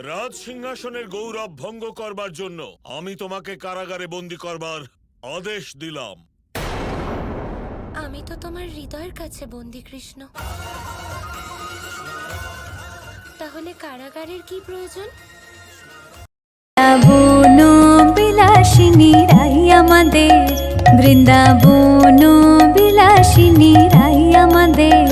রাজ সিংহাসনের গৌরব ভঙ্গ করবার জন্য আমি তোমাকে কারাগারে বন্দী করবার আদেশ দিলাম। আমি তো তোমার হৃদয়ের কাছে বন্দী কৃষ্ণ। তাহলে কারাগারের কি প্রয়োজন? বৃন্দাবন বিলাসিনী রাই আমাদের, বৃন্দাবন বিলাসিনী রাই আমাদের,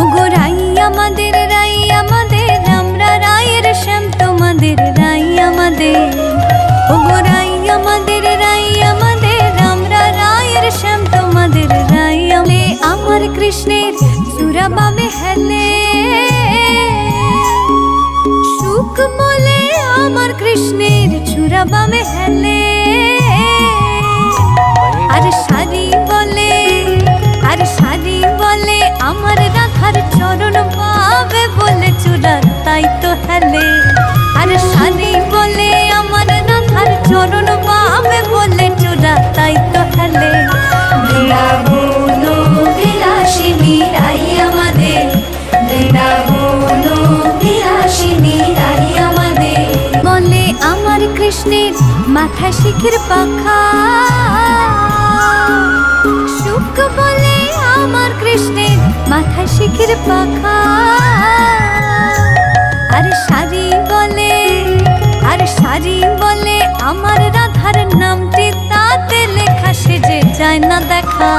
ওগো রাই আমাদের, রাই আমাদের, আমরা রায়ের শ্যাম তোমাদের রাই আমাদের, ওগো রাই আমাদের, রাই আমাদের, আমরা রায়ের শ্যাম তোমাদের রাই আমার কৃষ্ণের চূড়াবামে হেলে সুখ মোলে আমার কৃষ্ণের চূড়াবামে হেলে আর সারি বলে, আর সারি বলে আমার রাধার চরণ পাবে বলে চূড়া তাই তো হেলে, আর সারি বলে আমার রাধার চরণ পাবে বলে চূড়া তাই তো হেলে। বৃন্দাবন বিলাসিনী রাই আমাদের, বৃন্দাবন বিলাসিনী রাই আমাদের, বলে আমার কৃষ্ণের মাথা শিখির পাখা, সুখ বলে আমার কৃষ্ণের মাথা শিখির পাখা, আর সারি বলে, আর সারি বলে আমার রাধার নামটি তাতে লেখা, সে যে যায় না দেখা।